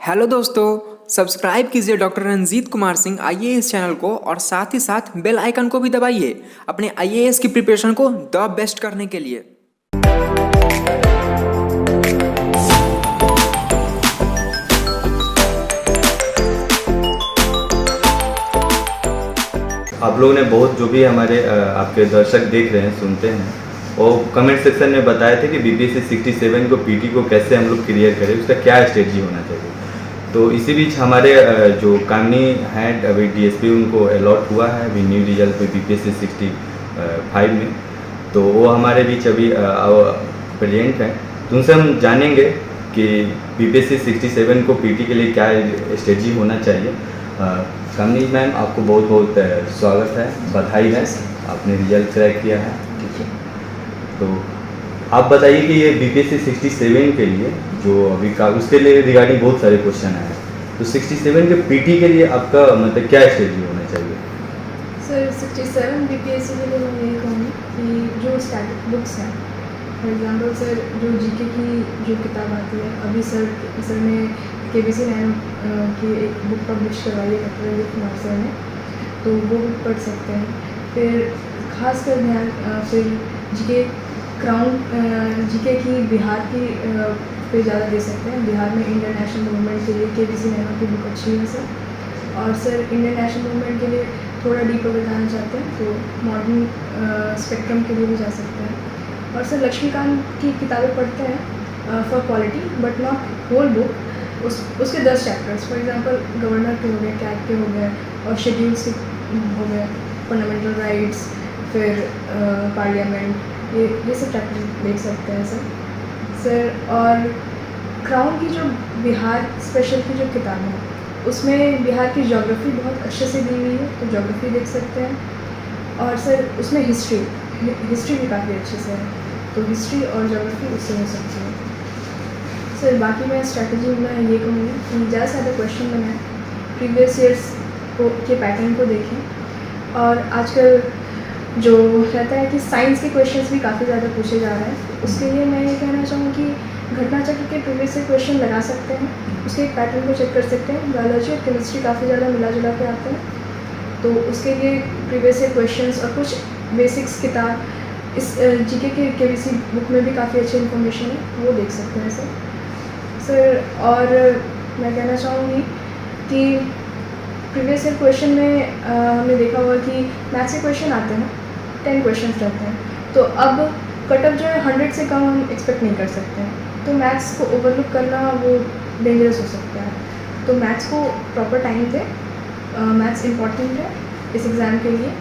Hello दोस्तों, subscribe कीजिए doctor Ranjit Kumar Singh IAS channel को और साथ ही साथ बेल आइकन को भी दबाइए अपने आईएएस की प्रिपरेशन को द बेस्ट करने के लिए। आप लोगों ने बहुत जो भी हमारे आपके दर्शक देख रहे हैं सुनते हैं वो कमेंट सेक्शन में बताए थे कि बीपीएससी 67 को पीटी को कैसे हम लोग क्लियर करें, उसका क्या स्ट्रेटजी होना चाहिए। तो इसी बीच हमारे जो कामनी हैं अभी डीएसपी उनको अलॉट हुआ है अभी न्यू रिजल्ट पे बीपीएससी 65 में, तो वो हमारे बीच अभी प्रेजेंट हैं। तो उनसे हम जानेंगे कि बीपीएससी 67 को पीटी के लिए क्या स्ट्रेटजी होना चाहिए। कामनी मैम, आपको बहुत बहुत स्वागत है, बधाई है, आपने रिजल्ट क्रैक किया है। ठीक है, तो आप बताइए कि ये बीपीएससी 67 के लिए जो अभी का उसके लिए रिगार्डिंग बहुत सारे क्वेश्चन आए हैं, तो 67 के पीटी के लिए आपका मतलब क्या स्ट्रेटजी होना चाहिए? सर 67 बीपीएससी के लिए मैं यही कहूँगी कि जो स्टैटिक बुक्स हैं, फॉर एग्जांपल सर जो जीके की जो किताब आती है, अभी सर ने केबीसी नैनो की एक बुक पब्लिश करवाई है डॉक्टर रंजीत कुमार सर ने, तो वो बुक पढ़ सकते हैं। फिर खासकर ध्यान फिर जीके क्राउन जीके की बिहार की पे ज़्यादा दे सकते हैं। बिहार में इंडियन नेशनल मूवमेंट के लिए केबीसी नैनो की बुक अच्छी है सर। और सर इंडियन नेशनल मूवमेंट के लिए थोड़ा डीपर बताना चाहते हैं तो मॉडर्न स्पेक्ट्रम के लिए भी जा सकते हैं। और सर लक्ष्मीकांत की किताबें पढ़ते हैं for polity but not whole book, उसके 10 चैप्टर्स, फॉर एग्जांपल गवर्नर के हो गए, कैट के हो गए और शेड्यूल्स के हो गए, फंडामेंटल राइट्स, फिर पार्लियामेंट, ये सब चैप्टर देख सकते हैं सर। और क्राउन की जो बिहार स्पेशल की जो किताब है उसमें बिहार की ज्योग्राफी बहुत अच्छे से दी हुई है, तो ज्योग्राफी देख सकते हैं। और सर उसमें हिस्ट्री भी काफ़ी अच्छे से है, तो हिस्ट्री और ज्योग्राफी उससे हो सकती है सर। बाकी मैं स्ट्रैटेजी में ये कहूँगी कि ज़्यादा से ज़्यादा क्वेश्चन बनाएं, प्रीवियस ईयर्स के पैटर्न को देखें। और आजकल जो रहता है कि साइंस के क्वेश्चंस भी काफ़ी ज़्यादा पूछे जा रहे हैं, तो उसके लिए मैं ये कहना चाहूँगी कि घटना चक्र के प्रीवियस से क्वेश्चन लगा सकते हैं, उसके एक पैटर्न को चेक कर सकते हैं। बायोलॉजी और केमिस्ट्री काफ़ी ज़्यादा मिला जुला के आते हैं, तो उसके लिए प्रीवियस से क्वेश्चंस और कुछ बेसिक्स किताब इस जीके के केबीसी बुक में भी काफ़ी अच्छी इन्फॉर्मेशन है, वो देख सकते हैं सर। और मैं कहना चाहूँगी कि प्रीवियस ईयर क्वेश्चन में हमने देखा हुआ कि मैथ्स के क्वेश्चन आते हैं, 10 क्वेश्चन रहते हैं, तो अब कटअप जो है 100 से कम हम एक्सपेक्ट नहीं कर सकते हैं, तो मैथ्स को ओवरलुक करना वो डेंजरस हो सकता है। तो मैथ्स को प्रॉपर टाइम दें, मैथ्स इंपॉर्टेंट है इस एग्ज़ाम के लिए,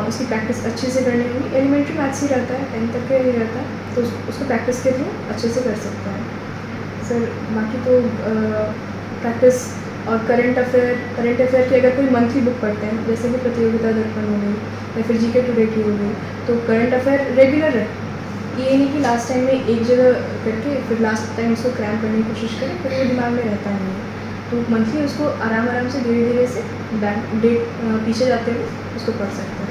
उसकी प्रैक्टिस अच्छे से करनी होगी। एलिमेंट्री मैथ्स ही रहता है, 10 तक का ही रहता है, तो उसको प्रैक्टिस के थ्रू अच्छे से कर सकते हैं सर। बाकी तो प्रैक्टिस और करंट अफेयर की अगर कोई मंथली बुक पढ़ते हैं, जैसे कि प्रतियोगिता दर्पण हो गई या फिर जीके टुडे की हो गई, तो करंट अफेयर रेगुलर है, ये नहीं कि लास्ट टाइम में एक जगह करके फिर लास्ट टाइम उसको क्रैम करने की कोशिश करें, फिर वो दिमाग में रहता नहीं है। तो मंथली उसको आराम से धीरे धीरे से डेट पीछे जाते हुए उसको पढ़ सकते हैं।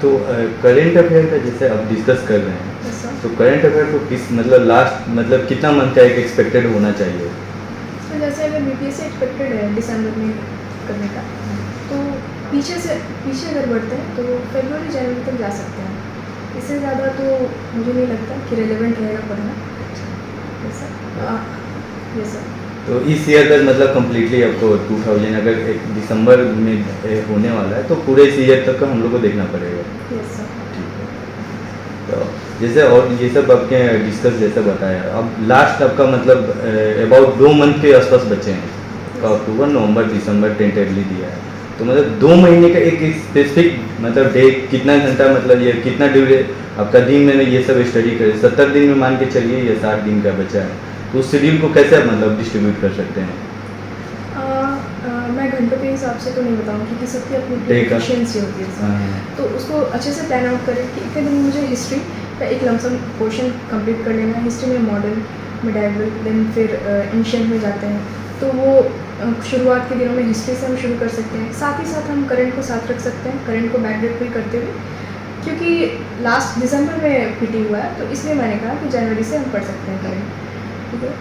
तो करेंट अफेयर का जैसे अब डिस्कस कर रहे हैं, तो करंट अफेयर को किस मतलब लास्ट मतलब कितना मंथ का एक एक्सपेक्टेड होना चाहिए? तो जैसे अगर बीपीएससी एक्सपेक्टेड है दिसंबर में करने का, तो पीछे अगर बढ़ते हैं तो फरवरी जनवरी तक जा सकते हैं। इससे ज़्यादा तो मुझे नहीं लगता कि रेलेवेंट रहेगा पढ़ना। Yes sir. तो इस ईयर तक मतलब कम्प्लीटली आपको 2000 अगर एक दिसंबर में होने वाला है तो पूरे इस ईयर तक का हम लोग को देखना पड़ेगा। Yes sir. ठीक है, तो जैसे और ये सब आपके डिस्कस जैसा बताया, अब लास्ट आपका मतलब अबाउट 2 मंथ के आसपास बचे हैं, अक्टूबर नवंबर दिसंबर टेंटेडली दिया है, तो मतलब 2 महीने का एक स्पेसिफिक मतलब डे कितना घंटा मतलब ये कितना ड्यूरे आपका दिन में ये सब स्टडी करें, 70 दिन में मान के चलिए या 60 दिन का बचा है, तो उस शेड्यूल को कैसे आप मतलब डिस्ट्रीब्यूट कर सकते हैं? मैं घंटों के हिसाब से तो नहीं बताऊँगी क्योंकि सबकी अपनी एफिशिएंसी होती है सर। तो उसको अच्छे से प्लान आउट करें कि इतने दिन में मुझे हिस्ट्री का एक लमसम पोर्शन कंप्लीट कर लेना है। हिस्ट्री में मॉडर्न, मिडाइवल, देन फिर एंशिएंट में जाते हैं, तो वो शुरुआत के दिनों में हिस्ट्री से हम शुरू कर सकते हैं। साथ ही साथ हम करंट को साथ रख सकते हैं, करंट को बैकडेट भी करते हुए, क्योंकि लास्ट दिसंबर में पीटी हुआ है, तो इसलिए मैंने कहा कि जनवरी से हम पढ़ सकते हैं करंट, ठीक है।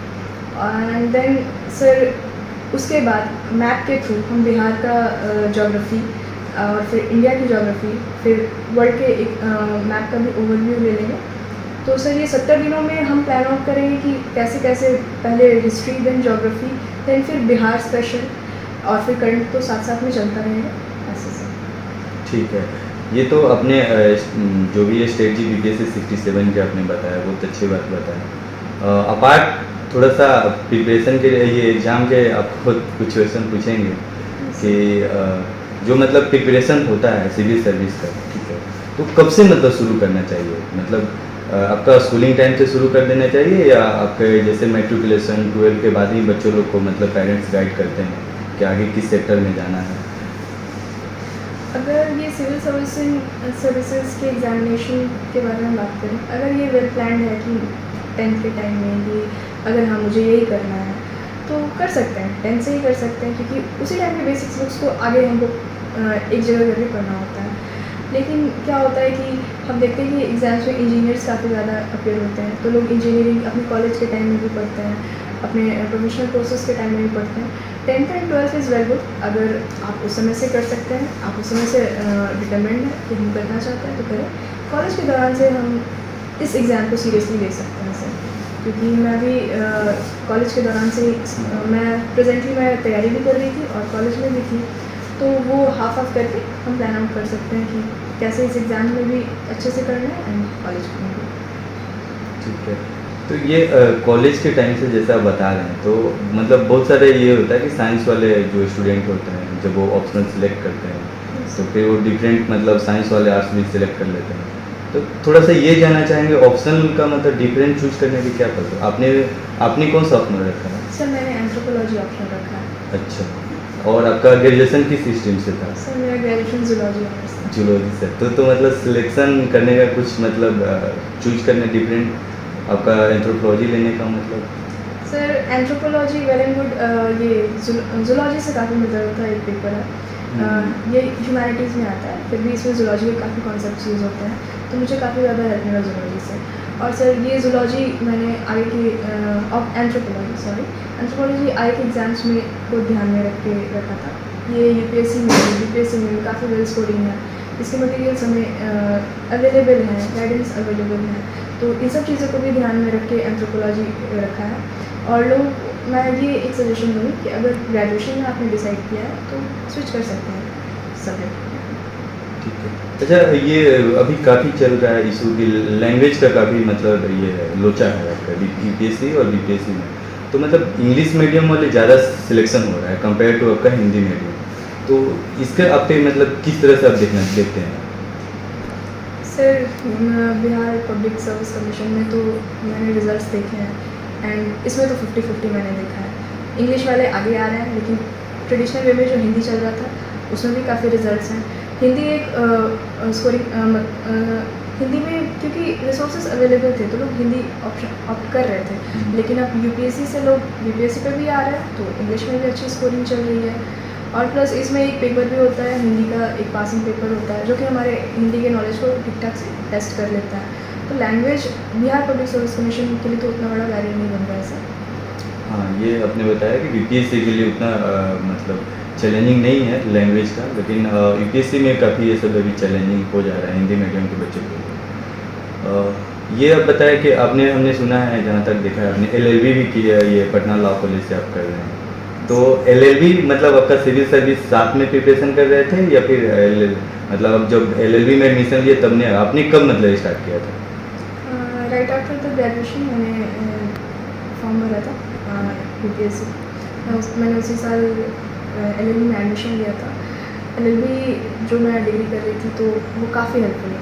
एंड देन सर उसके बाद मैप के थ्रू हम बिहार का ज्योग्राफी और फिर इंडिया की ज्योग्राफी, फिर वर्ल्ड के एक मैप का भी ओवरव्यू ले लेंगे। तो सर ये 70 दिनों में हम प्लान आउट करेंगे कि कैसे कैसे पहले हिस्ट्री, देन ज्योग्राफी, देन फिर बिहार स्पेशल, और फिर करंट तो साथ साथ में चलता रहेगा ऐसे से। ठीक है, ये तो अपने जो भी ये स्ट्रेटजी बीपीएससी 67 के आपने बताया, बहुत अच्छी बात बताया। अपार्ट थोड़ा सा प्रिपरेशन के लिए ये एग्ज़ाम के आपको कुछ क्वेश्चन पूछेंगे कि जो मतलब प्रिपरेशन होता है सिविल सर्विस का, ठीक है, तो कब से मतलब शुरू करना चाहिए? मतलब आपका स्कूलिंग टाइम से शुरू कर देना चाहिए, या आपके जैसे मैट्रिकुलेशन 12 के बाद ही बच्चों लोग को मतलब पेरेंट्स गाइड करते हैं कि आगे किस सेक्टर में जाना है? अगर ये सिविल सर्विसेज के एग्जामिनेशन के बारे में बात करें, अगर ये वेल प्लान्ड है कि 10th के टाइम में ये अगर हाँ मुझे यही करना है तो कर सकते हैं, 10th से ही कर सकते हैं, क्योंकि उसी टाइम में बेसिक्स बुक्स को आगे हमको एक जगह करके पढ़ना होता है। लेकिन क्या होता है कि हम देखते हैं कि एग्ज़ाम्स में इंजीनियर्स काफ़ी ज़्यादा अपेयर होते हैं, तो लोग इंजीनियरिंग अपने कॉलेज के टाइम में भी पढ़ते हैं, अपने प्रोफेशनल कोर्सेज के टाइम में भी पढ़ते हैं। 10th and 12th is well good, अगर आप उस समय से कर सकते हैं, आप उस समय से डिटरमिन्ड है कि हम करना चाहते हैं तो करें। कॉलेज के दौरान से हम इस एग्ज़ाम को सीरियसली ले सकते हैं सर, क्योंकि मैं भी कॉलेज के दौरान से मैं प्रेजेंटली मैं तैयारी भी कर रही थी और कॉलेज में भी थी, तो वो हाफ करके हम प्लान आउट कर सकते हैं कि कैसे इस एग्ज़ाम में भी अच्छे से करना है एंड कॉलेज में भी। ठीक है, तो ये कॉलेज के टाइम से जैसा आप बता रहे हैं, तो मतलब बहुत सारे ये होता है कि साइंस वाले जो स्टूडेंट होते हैं जब वो ऑप्शनल सेलेक्ट करते हैं तो फिर वो डिफरेंट मतलब साइंस वाले आर्ट्स भी सिलेक्ट कर लेते हैं। तो थोड़ा सा ये जानना चाहेंगे ऑप्शनल का मतलब डिफरेंट चूज करने की क्या पता, आपने कौन सा ऑप्शनल रखा है? सर मैंने एंथ्रोपोलॉजी ऑप्शन रखा है। अच्छा, और आपका ग्रेजुएशन किस स्ट्रीम से था? सर मेरा ग्रेजुएशन जूलॉजी ऑनर्स था। जूलॉजी से, तो मतलब सिलेक्शन करने का कुछ मतलब चूज करने डिफरेंट आपका एंथ्रोपोलॉजी लेने का मतलब? Sir anthropology well and good, ये जूलॉजी से काफ़ी मिलता था एक पेपर है, ये ह्यूमैनिटीज़ में आता है, फिर भी इसमें जूलॉजी के काफ़ी कॉन्सेप्ट यूज़ होते हैं, तो मुझे काफ़ी ज़्यादा हेल्प मिला जूलॉजी से। और सर ये जूलॉजी मैंने आगे की एंथ्रोपोलॉजी आगे के एग्ज़ाम्स में को ध्यान में रख के रखा था। ये यूपीएससी में भी काफ़ी वेल स्कोरिंग है, इसके मटेरियल्स हमें अवेलेबल हैं, गाइडेंस अवेलेबल है, तो इन सब चीज़ों को भी ध्यान में रख के एंथ्रोपोलॉजी रखा है। और लोग, मैं ये एक सजेशन दूँगी कि अगर ग्रेजुएशन में आपने डिसाइड किया है तो स्विच कर सकते हैं सब्जेक्ट। ठीक है, अच्छा, ये अभी काफ़ी चल रहा है इशू की लैंग्वेज का काफ़ी मतलब ये है लोचा है आपका यूपीएससी और बीपीएससी में, तो मतलब इंग्लिश मीडियम वाले ज़्यादा सिलेक्शन हो रहा है कंपेयर टू आपका हिंदी मीडियम, तो इसके आप पे मतलब किस तरह से आप देखते हैं? Sir Bihar public service commission में तो मैंने रिजल्ट्स देखे हैं एंड इसमें तो 50-50 मैंने देखा है। इंग्लिश वाले आगे आ रहे हैं, लेकिन ट्रेडिशनल वे में जो हिंदी चल रहा था उसमें भी काफ़ी रिजल्ट्स हैं। हिंदी एक स्कोरिंग हिंदी में क्योंकि रिसोर्सेज अवेलेबल थे तो लोग हिंदी ऑप्शन ऑप्ट कर रहे थे, लेकिन अब यूपीएससी से लोग बीपीएससी पे भी आ रहे हैं तो इंग्लिश में भी अच्छी स्कोरिंग चल रही है। और प्लस इसमें एक पेपर भी होता है हिंदी का, एक पासिंग पेपर होता है जो कि हमारे हिंदी के नॉलेज को ठीक ठाक से टेस्ट कर लेता है। तो language Bihar public service commission के लिए तो उतना बड़ा बैरियर नहीं बन रहा है सर। हाँ, ये आपने बताया कि बीपीएससी के लिए उतना मतलब चैलेंजिंग नहीं है लैंग्वेज का, लेकिन यूपीएससी में काफ़ी ये सब अभी चैलेंजिंग हो जा रहा है हिंदी मीडियम के बच्चों के लिए। ये अब बताया कि हमने सुना है, जहाँ तक देखा है आपने एलएलबी भी किया है, ये पटना लॉ कॉलेज से आप कर रहे हैं, तो एलएलबी मतलब आपका सिविल सर्विस साथ में प्रिपरेशन कर रहे थे या फिर मतलब अब जब एलएलबी में एडमिशन लिया तब ने आपने कब मतलब स्टार्ट किया था? राइट आफ्टर द ग्रेजुएशन मैंने फॉर्म भरा था यूपीएससी, मैंने उसी साल एलएलबी में एडमिशन लिया था। एलएलबी जो मैं डिग्री कर रही थी तो वो काफ़ी हेल्पफुल है,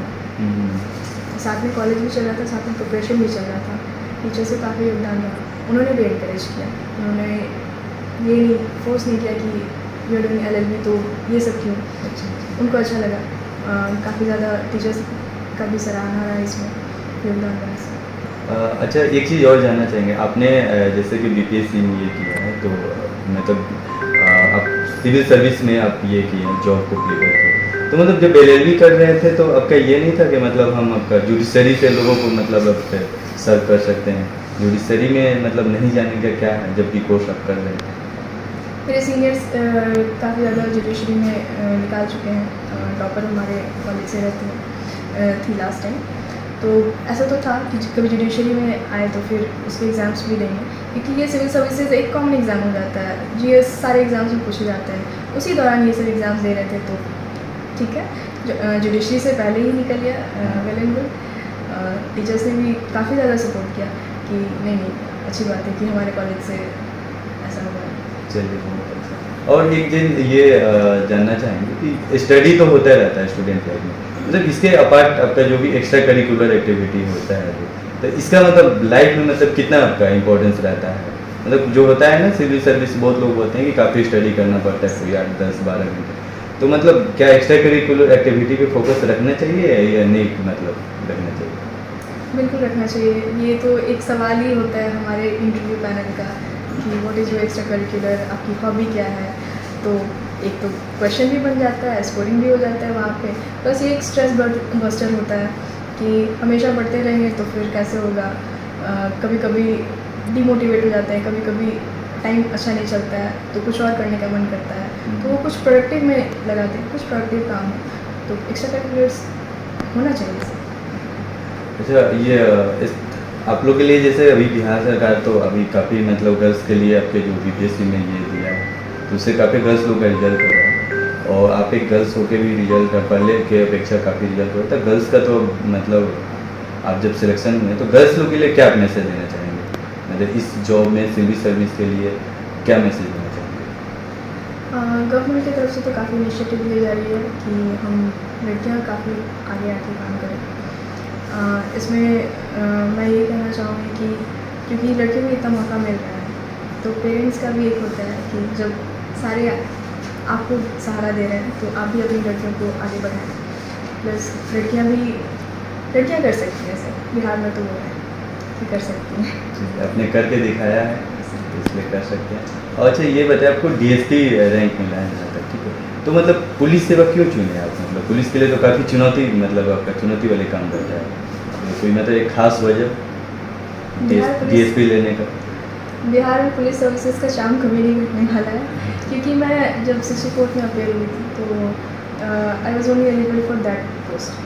साथ में कॉलेज भी चल रहा था, साथ में प्रिपरेशन भी चल रहा था, टीचर से काफ़ी योगदान रहा, उन्होंने भी एनकरेज किया, उन्होंने ये नहीं फोर्स नहीं किया कि यू आर डूइंग एलएलबी तो ये सब क्यों, उनको अच्छा लगा, काफ़ी ज़्यादा टीचर्स का भी सराहना रहा इसमें, योगदान रहा इसमें। अच्छा, एक चीज़ और जानना चाहेंगे, आपने जैसे कि बीपीएससी में ये किया है तो मतलब आप सिविल सर्विस में आप ये किए हैं, जॉब को प्ले करते हैं, तो मतलब जब एलएलबी कर रहे थे तो आपका ये नहीं था कि मतलब हम आपका जुडिशरी से लोगों को मतलब अब सर्व कर सकते हैं, जुडिशरी में मतलब नहीं जाने का क्या है जबकि कोर्स आप कर रहे हैं? मेरे सीनियर्स काफ़ी ज़्यादा जुडिशरी में निकाल चुके हैं। टॉपर हमारे कॉलेज से थी लास्ट टाइम। तो ऐसा तो था कि कभी जुडिशरी में आए तो फिर उसके एग्ज़ाम्स भी देंगे, क्योंकि ये सिविल सर्विसेज एक कॉमन एग्ज़ाम हो जाता है। जीएस सारे एग्ज़ाम्स में पूछे जाते हैं, उसी दौरान ये सब एग्ज़ाम्स दे रहे थे, तो ठीक है। जुडिशरी से पहले ही निकल गया वेल एंड गुड। टीचर्स ने भी काफ़ी ज़्यादा सपोर्ट किया कि नहीं अच्छी बात है कि हमारे कॉलेज से ऐसा हुआ। चलिए बहुत अच्छा। और एक दिन ये जानना चाहेंगे कि स्टडी तो होता रहता है स्टूडेंट लाइफ में, मतलब इसके अपार्ट आपका जो भी एक्स्ट्रा करिकुलर एक्टिविटी होता है तो इसका मतलब लाइफ में मतलब कितना आपका इम्पोर्टेंस रहता है? मतलब जो होता है ना सिविल सर्विस, बहुत लोग बोलते हैं कि काफ़ी स्टडी करना पड़ता है, कोई 8-10-12 घंटे, तो मतलब क्या एक्स्ट्रा करिकुलर एक्टिविटी पे फोकस रखना चाहिए या नहीं मतलब रखना चाहिए? बिल्कुल रखना चाहिए। ये तो एक सवाल ही होता है हमारे इंटरव्यू पैनल का कि what is your extra curricular, आपकी हॉबी क्या है। तो एक तो क्वेश्चन भी बन जाता है, स्कोरिंग भी हो जाता है वहाँ पे, बस ये एक स्ट्रेस बस्टर होता है कि हमेशा पढ़ते रहेंगे तो फिर कैसे होगा। कभी कभी डिमोटिवेट हो जाते हैं, कभी कभी टाइम अच्छा नहीं चलता है तो कुछ और करने का मन करता है, तो वो कुछ प्रोडक्टिव में लगाते हैं, कुछ प्रोडक्टिव काम हो, तो एक्स्ट्रा करिकुलर्स होना चाहिए। अच्छा, ये आप लोग के लिए जैसे अभी बिहार सरकार तो अभी काफ़ी मतलब गर्ल्स के लिए आपके जो बीपीएससी में ये दिया है तो उससे काफ़ी गर्ल्स लोग का रिजल्ट हो रहा है, और आप एक गर्ल्स होके भी रिजल्ट का पहले के अपेक्षा काफ़ी रिजल्ट हो रहा था गर्ल्स का, तो मतलब आप जब सिलेक्शन हुए तो गर्ल्स लोग के लिए क्या मैसेज देना चाहेंगे, मतलब इस जॉब में सिविल सर्विस के लिए क्या मैसेज देना चाहेंगे? गवर्नमेंट की तरफ से तो काफ़ी इनिशिएटिव ली जा रही है कि हम लड़कियां काफ़ी आगे आके काम करें। इसमें मैं ये कहना चाहूँगी कि क्योंकि लड़कियों को इतना मौका मिल रहा है तो पेरेंट्स का भी एक होता है कि जब सारे आपको सहारा दे रहे हैं तो आप भी अपनी लड़कियों को आगे बढ़ाएं। प्लस लड़कियाँ कर सकती हैं, ऐसे बिहार में तो वो है कि कर सकती हैं। आपने करके दिखाया है तो इसलिए कर सकते हैं। और अच्छा ये बताएं, आपको डीएसपी रैंक मिला है जहाँ तक, ठीक है, तो मतलब पुलिस सेवा क्यों चुने आप? मतलब पुलिस के लिए तो काफ़ी चुनौती, मतलब आपका चुनौती वाले काम करता है, तो कोई मतलब एक खास वजह डीएसपी लेने का? बिहार में पुलिस सर्विसेज का चाम कभी नहीं मिटने वाला है, क्योंकि मैं जब 64th में अपेयर हुई थी तो I was only eligible for that post.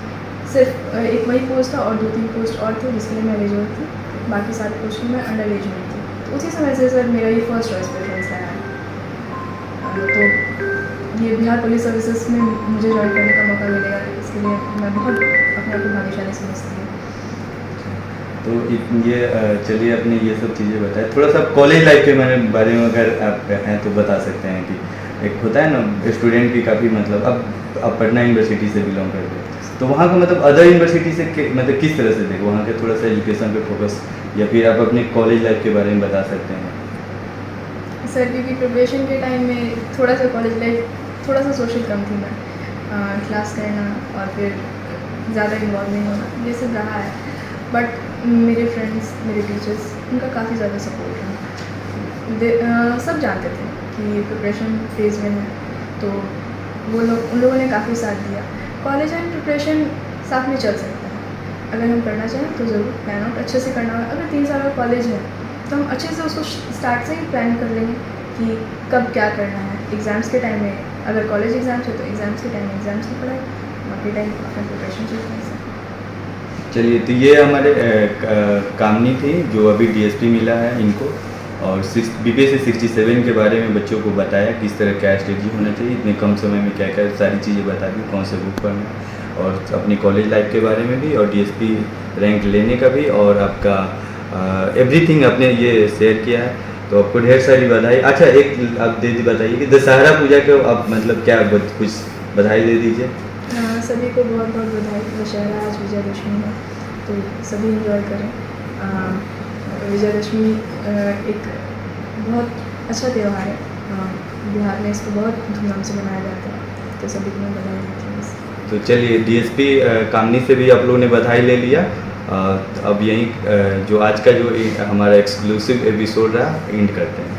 सिर्फ एक वही पोस्ट था और 2-3 पोस्ट और थे जिसके लिए मैं एलिजिबल थी, बाकी सारे पोस्ट में मैं अंडर एज हुई थी। तो उसी समय से सर मेरा ये फर्स्ट चॉइस प्रेफरेंस रहा है। तो ये बिहार पुलिस सर्विसेज में मुझे ज्वाइन करने का मौका मिलेगा, इसके लिए मैं बहुत अपने आप को भाग्यशाली समझती हूँ। तो ये चलिए आपने ये सब चीज़ें बताया, थोड़ा सा कॉलेज लाइफ के बारे में अगर आप हैं तो बता सकते हैं कि एक होता है ना स्टूडेंट की काफ़ी मतलब अब आप पटना यूनिवर्सिटी से बिलोंग करते हैं तो वहाँ का मतलब अदर यूनिवर्सिटी से मतलब किस तरह से देखो वहाँ के थोड़ा सा एजुकेशन पे फोकस, या फिर आप अपने कॉलेज लाइफ के बारे में बता सकते हैं? सर क्योंकि प्रिपरेशन के टाइम में थोड़ा सा कॉलेज लाइफ थोड़ा सा सोशल कम थी मैं, क्लास करना और फिर ज़्यादा इन्वॉल्व नहीं होना ये सब रहा है, बट मेरे फ्रेंड्स मेरे टीचर्स उनका काफ़ी ज़्यादा सपोर्ट है। सब जानते थे कि प्रिपरेशन फेज़ में है तो वो लोग उन लोगों ने काफ़ी साथ दिया। कॉलेज एंड प्रिपरेशन साथ में चल सकता है, अगर हम करना चाहें तो ज़रूर प्लान आउट अच्छे से करना होगा। अगर 3 साल का कॉलेज है तो हम अच्छे से उसको स्टार्ट से ही प्लान कर लेंगे कि कब क्या करना है। एग्ज़ाम्स के टाइम में अगर कॉलेज एग्ज़ाम्स है तो एग्ज़ाम्स के टाइम में एग्ज़ाम्स की पढ़ाई, बाकी टाइम अपना प्रिपरेशन चलता है। चलिए, तो ये हमारे कामनी थी जो अभी डीएसपी मिला है इनको, और बीपीएससी 67 के बारे में बच्चों को बताया किस तरह क्या स्ट्रेटजी होना चाहिए, इतने कम समय में क्या क्या सारी चीज़ें बता दी, कौन से बुक पढ़ना, और अपनी कॉलेज लाइफ के बारे में भी और डीएसपी रैंक लेने का भी, और आपका एवरीथिंग आपने ये शेयर किया है, तो आपको ढेर सारी बधाई। अच्छा, एक आप बताइए कि दशहरा पूजा के आप मतलब क्या कुछ बधाई दे दीजिए। सभी को बहुत बहुत बधाई। दशहरा आज विजयदशमी है तो सभी इंजॉय करें। विजयदशमी एक बहुत अच्छा त्यौहार है, बिहार में इसको बहुत धूमधाम से मनाया जाता है, तो सभी को मैं बधाई देती हूँ। तो चलिए, डीएसपी कामनी से भी आप लोगों ने बधाई ले लिया। अब यहीं जो आज का जो हमारा एक्सक्लूसिव एपिसोड रहा एंड करते हैं।